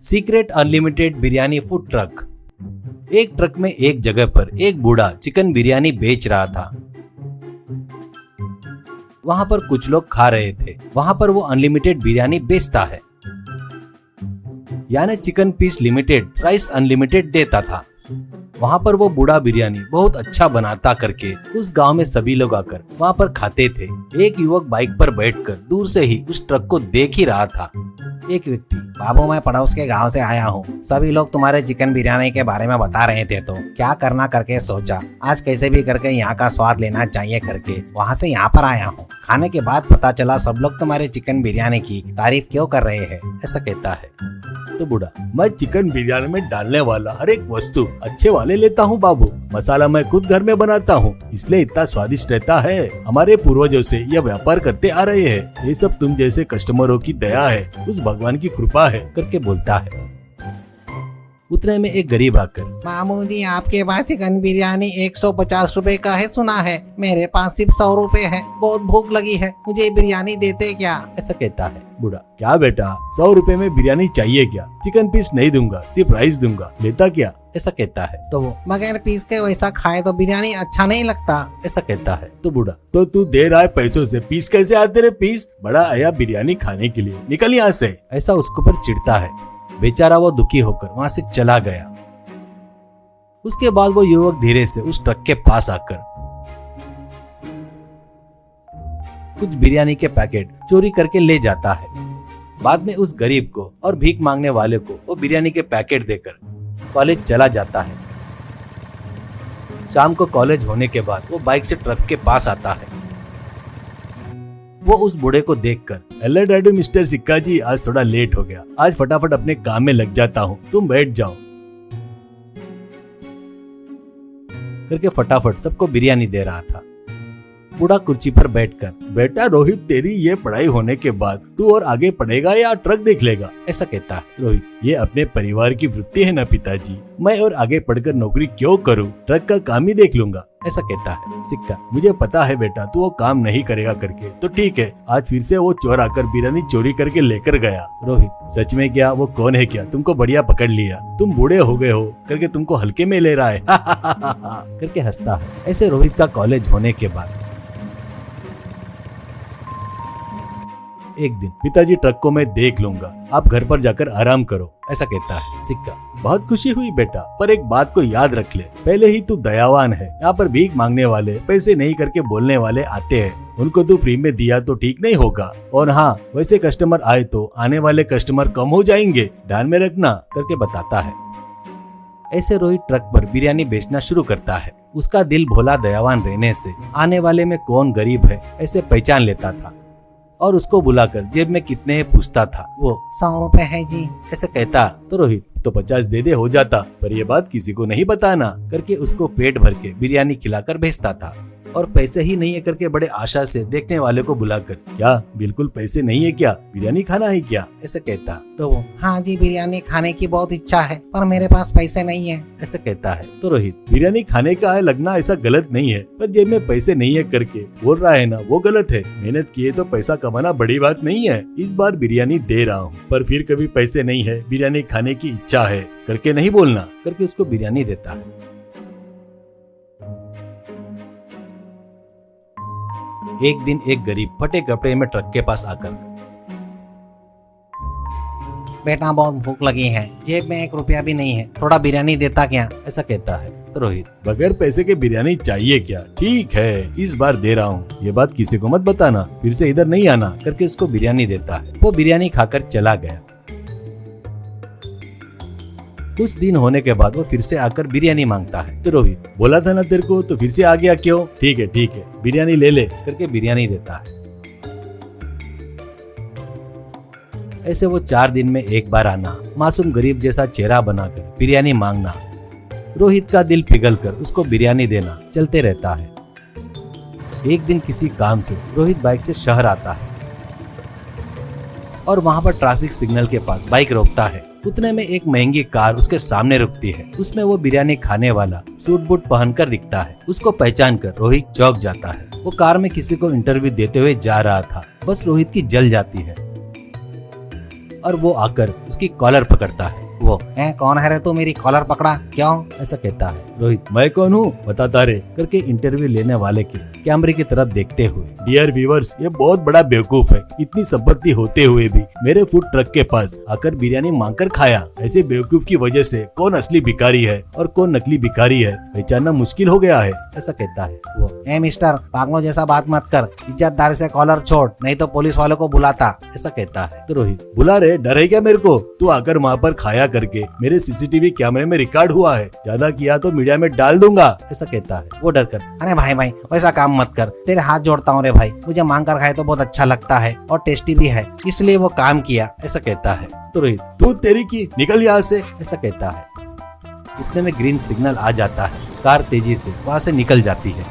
Secret unlimited biryani food truck. एक truck में एक जगह पर एक बूढ़ा चिकन बिरयानी बेच रहा था। वहां पर कुछ लोग खा रहे थे। वहां पर वो अनलिमिटेड बिरयानी बेचता है, यानी chicken piece limited, rice unlimited देता था। वहां पर वो बूढ़ा बिरयानी बहुत अच्छा बनाता करके उस गांव में सभी लोग आकर वहां पर खाते थे। एक युवक बाइक पर बैठकर दूर से ही उस ट्रक को देख ही रहा था। एक व्यक्ति, बाबू मैं पड़ोस के गांव से आया हूँ, सभी लोग तुम्हारे चिकन बिरयानी के बारे में बता रहे थे, तो क्या करना करके सोचा आज कैसे भी करके यहाँ का स्वाद लेना चाहिए करके वहाँ से यहाँ पर आया हूँ। खाने के बाद पता चला सब लोग तुम्हारे चिकन बिरयानी की तारीफ क्यों कर रहे हैं। ऐसा कहता है तो बूढ़ा, मैं चिकन बिरयानी में डालने वाला हर एक वस्तु अच्छे वाले लेता हूँ बाबू। मसाला मैं खुद घर में बनाता हूँ, इसलिए इतना स्वादिष्ट रहता है। हमारे पूर्वजों से यह व्यापार करते आ रहे हैं। ये सब तुम जैसे कस्टमरों की दया है, उस भगवान की कृपा है करके बोलता है। उतने में एक गरीब आकर, मामू जी आपके पास चिकन बिरयानी 150 रुपए का है सुना है, मेरे पास सिर्फ 100 रुपए है, बहुत भूख लगी है, मुझे बिरयानी देते क्या। ऐसा कहता है बूढ़ा, क्या बेटा 100 रुपए में बिरयानी चाहिए क्या? चिकन पीस नहीं दूंगा, सिर्फ राइस दूंगा, लेता क्या? ऐसा कहता है तो वो, मगर पीस के वैसा खाए तो बिरयानी अच्छा नहीं लगता। ऐसा कहता है तो बूढ़ा, तो तू दे रहा है पैसों से, पीस कैसे आते रे? पीस बड़ा आया बिरयानी खाने के लिए, निकल यहाँ से। ऐसा उसके ऊपर चिढ़ता है। बेचारा वो दुखी होकर वहां से चला गया। उसके बाद वो युवक धीरे से उस ट्रक के पास आकर कुछ बिरयानी के पैकेट चोरी करके ले जाता है। बाद में उस गरीब को और भीख मांगने वाले को वो बिरयानी के पैकेट देकर कॉलेज चला जाता है। शाम को कॉलेज होने के बाद वो बाइक से ट्रक के पास आता है। वो उस बूढ़े को देखकर, हेलो डैडी मिस्टर सिक्का जी, आज थोड़ा लेट हो गया, आज फटाफट अपने काम में लग जाता हूँ, तुम बैठ जाओ करके फटाफट सबको बिरयानी दे रहा था। बूढ़ा कुर्सी पर बैठकर, बेटा रोहित, तेरी ये पढ़ाई होने के बाद तू और आगे पढ़ेगा या ट्रक देख लेगा? ऐसा कहता है रोहित, ये अपने परिवार की वृत्ति है ना पिताजी, मैं और आगे पढ़कर नौकरी क्यों करूं, ट्रक का काम ही देख लूंगा। ऐसा कहता है सिक्का, मुझे पता है बेटा तू वो काम नहीं करेगा करके, तो ठीक है, आज फिर से वो चोर आकर बिरयानी चोरी करके लेकर गया। रोहित, सच में क्या? वो कौन है क्या? तुमको बढ़िया पकड़ लिया, तुम बूढ़े हो गए हो करके तुमको हल्के में ले रहा है करके हंसता है। ऐसे रोहित का कॉलेज होने के बाद एक दिन, पिताजी ट्रक को मैं देख लूंगा, आप घर पर जाकर आराम करो। ऐसा कहता है सिक्का, बहुत खुशी हुई बेटा, पर एक बात को याद रख ले, पहले ही तू दयावान है, यहाँ पर भीख मांगने वाले, पैसे नहीं करके बोलने वाले आते हैं, उनको तू फ्री में दिया तो ठीक नहीं होगा, और हाँ वैसे कस्टमर आए तो आने वाले कस्टमर कम हो जाएंगे, ध्यान में रखना करके बताता है। ऐसे रोहित ट्रक पर बिरयानी बेचना शुरू करता है। उसका दिल भोला दयावान रहने से आने वाले में कौन गरीब है ऐसे पहचान लेता था और उसको बुलाकर जेब में कितने है पूछता था। वो 100 रुपए है जी। ऐसे कहता तो रोहित, तो 50 दे दे हो जाता, पर ये बात किसी को नहीं बताना करके उसको पेट भर के बिरयानी खिलाकर भेजता था। और पैसे ही नहीं है करके बड़े आशा से देखने वाले को बुलाकर, क्या बिल्कुल पैसे नहीं है क्या, बिरयानी खाना है क्या? ऐसे कहता तो वो, हाँ जी बिरयानी खाने की बहुत इच्छा है, पर मेरे पास पैसे नहीं है। ऐसा कहता है तो रोहित, बिरयानी खाने का है लगना ऐसा गलत नहीं है, पर जेब में पैसे नहीं है करके बोल रहा है ना, वो गलत है। मेहनत किए तो पैसा कमाना बड़ी बात नहीं है, इस बार बिरयानी दे रहा हूँ, पर फिर कभी पैसे नहीं है, बिरयानी खाने की इच्छा है करके नहीं बोलना करके उसको बिरयानी देता है। एक दिन एक गरीब फटे कपड़े में ट्रक के पास आकर, बेटा बहुत भूख लगी है, जेब में 1 रुपया भी नहीं है, थोड़ा बिरयानी देता क्या? ऐसा कहता है तो रोहित, बगैर पैसे के बिरयानी चाहिए क्या? ठीक है, इस बार दे रहा हूँ, ये बात किसी को मत बताना, फिर से इधर नहीं आना करके उसको बिरयानी देता है। वो बिरयानी खाकर चला गया। कुछ दिन होने के बाद वो फिर से आकर बिरयानी मांगता है तो रोहित, बोला था ना तेरे को, तो फिर से आ गया क्यों? ठीक है बिरयानी ले ले करके बिरयानी देता है। ऐसे वो 4 दिन में एक बार आना, मासूम गरीब जैसा चेहरा बनाकर बिरयानी मांगना, रोहित का दिल पिघलकर उसको बिरयानी देना चलते रहता है। एक दिन किसी काम से रोहित बाइक से शहर आता है और वहां पर ट्रैफिक सिग्नल के पास बाइक रोकता है। उतने में एक महंगी कार उसके सामने रुकती है। उसमें वो बिरयानी खाने वाला सूट बूट पहनकर दिखता है। उसको पहचान कर रोहित चौंक जाता है। वो कार में किसी को इंटरव्यू देते हुए जा रहा था। बस रोहित की जल जाती है। और वो आकर उसकी कॉलर पकड़ता है। वो कौन है रे तू, मेरी कॉलर पकड़ा क्यों? ऐसा कहता है। रोहित मैं कौन हूँ बताता रे करके इंटरव्यू लेने वाले के कैमरे की तरफ देखते हुए, डियर व्यूअर्स ये बहुत बड़ा बेवकूफ है, इतनी संपत्ति होते हुए भी मेरे फूड ट्रक के पास आकर बिरयानी मांगकर खाया। ऐसे बेवकूफ की वजह से कौन असली भिखारी है और कौन नकली भिखारी है पहचानना मुश्किल हो गया है। ऐसा कहता है वो। मिस्टर पागलों जैसा बात मत कर, इज्जतदार से कॉलर छोड़ नहीं तो पुलिस वालों को बुलाता। ऐसा कहता है। तो रोहित बुला रे, डर है क्या मेरे को? तू आकर वहाँ पर खाया करके मेरे सीसीटीवी कैमरे में रिकॉर्ड हुआ है, ज्यादा किया तो मीडिया में डाल दूंगा। ऐसा कहता है वो डर कर। अरे भाई वैसा काम मत कर, तेरे हाथ जोड़ता हूँ रे भाई, मुझे मांग कर खाए तो बहुत अच्छा लगता है और टेस्टी भी है, इसलिए वो काम किया। ऐसा कहता है। तो रोहित तू तेरी की निकल यहाँ से। ऐसा कहता है। इतने में ग्रीन सिग्नल आ जाता है, कार तेजी से वहाँ से निकल जाती है।